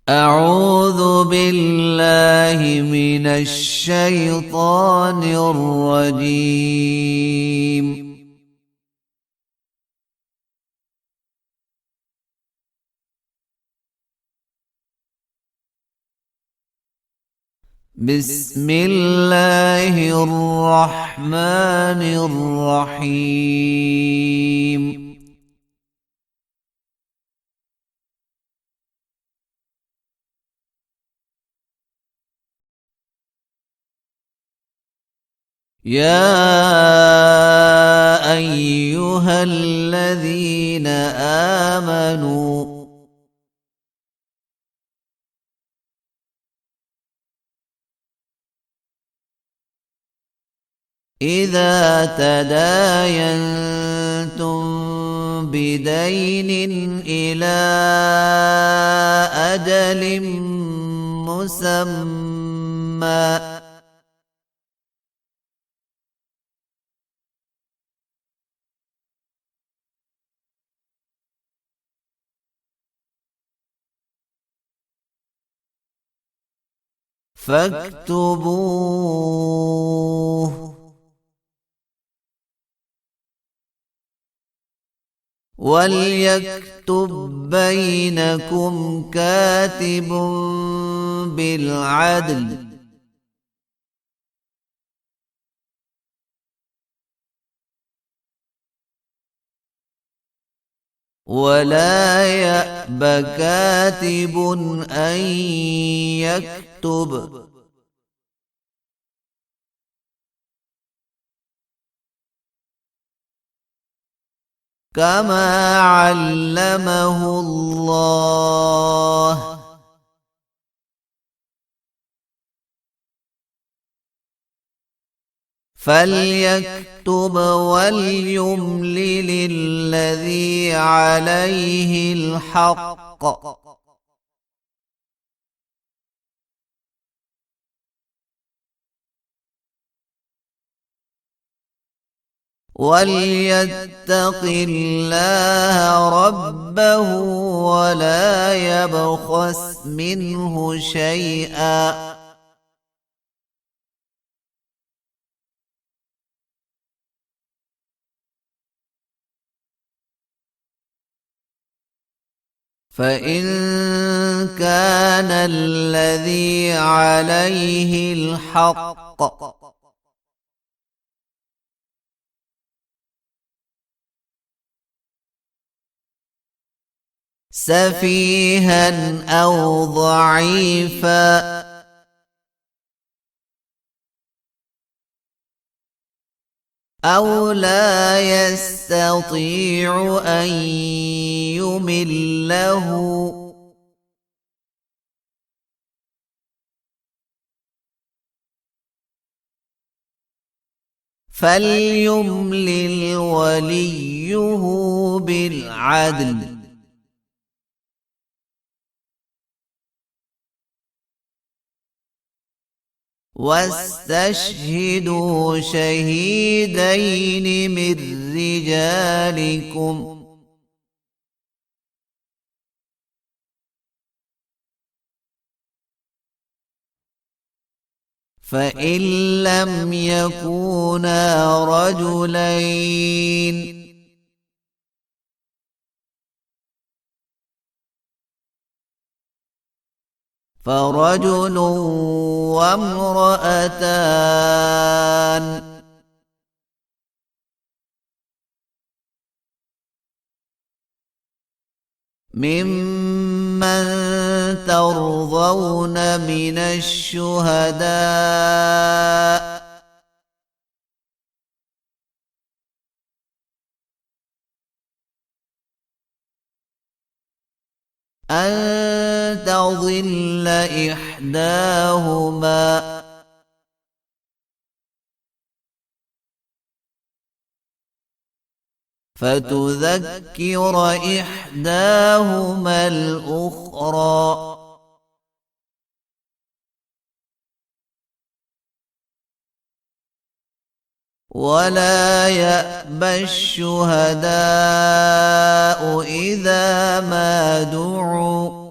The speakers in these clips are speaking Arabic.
أعوذ بالله من الشيطان الرجيم. بسم الله الرحمن الرحيم. يا أيها الذين آمنوا إذا تداينتم بدين إلى أجل مسمى فاكتبوه وليكتب بينكم كاتب بالعدل ولا يأب كاتب أن يكتب كما علمه الله فليكتب وليملل الذي عليه الحق وليتق الله ربه ولا يبخس منه شيئا فإن كان الذي عليه الحق سفيها أو ضعيفا أو لا يستطيع أن يمله فليملل وليه بالعدل واستشهدوا شهيدين من رجالكم فإن لم يكونا رجلين فرجل وامرأتان ممن ترضون من الشهداء أن تضل إحداهما فتذكر إحداهما الأخرى ولا يأبى الشهداء إذا ما دعوا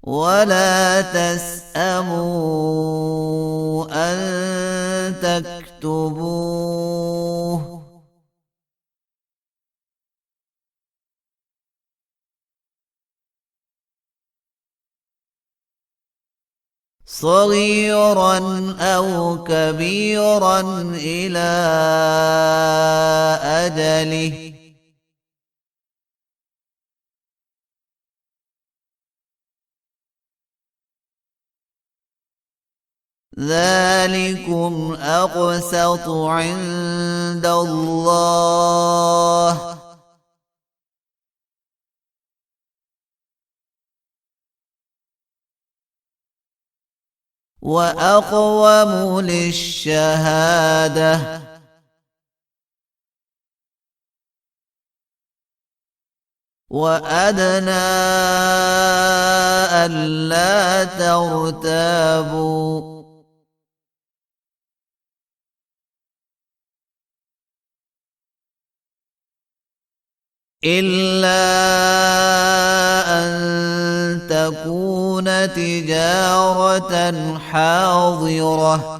ولا تسأموا أن تكتبوه صغيرا أو كبيرا إلى أجله ذلكم أقسط عند الله وأقوم للشهادة وأدنى ألا ترتابوا إلا أن تكون تجارة حاضرة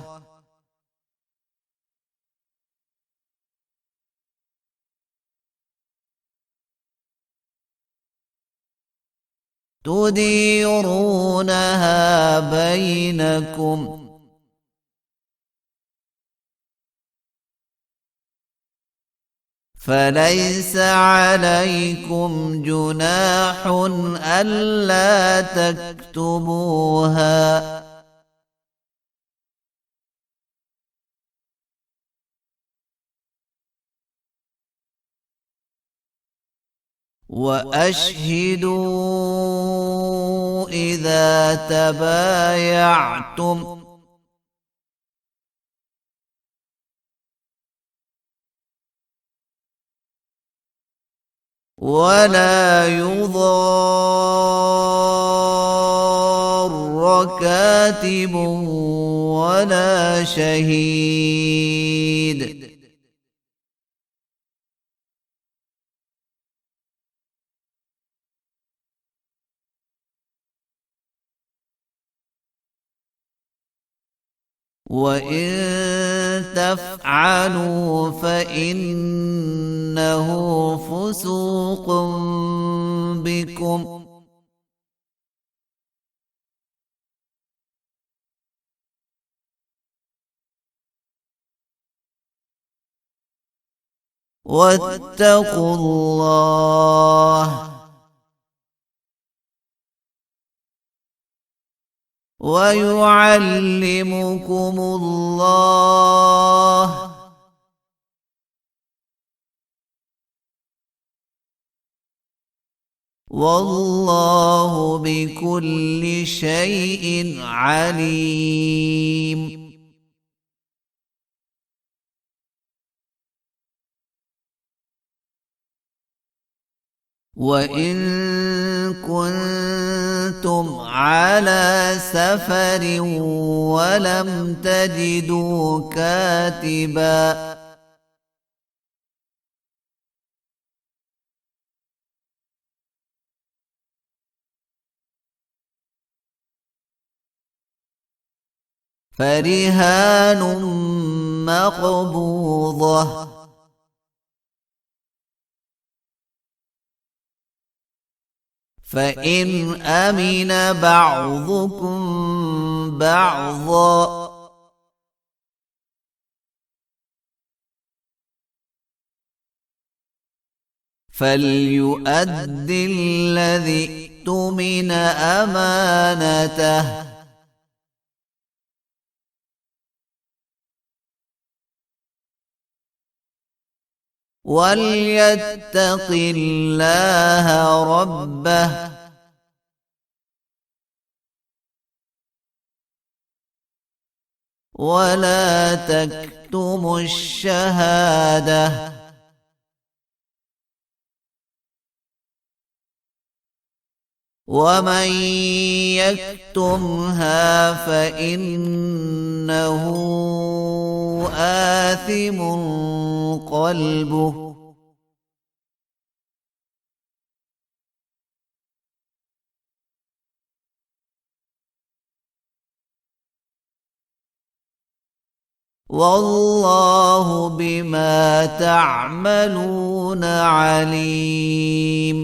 تديرونها بينكم فليس عليكم جناح ألا تكتبوها وأشهدوا إذا تبايعتم ولا يضار كاتب ولا شهيد وإن تفعلوا فإنه فسوق بكم واتقوا الله ويعلمكم الله والله بكل شيء عليم وإن كنتم على سفر ولم تجدوا كاتبا فرهان مقبوضة فإن أمن بعضكم بعضا فليؤد الذي اؤتمن أمانته وليتق الله ربه ولا تكتموا الشهادة ومن يكتمها فإنه آثم قلبه والله بما تعملون عليم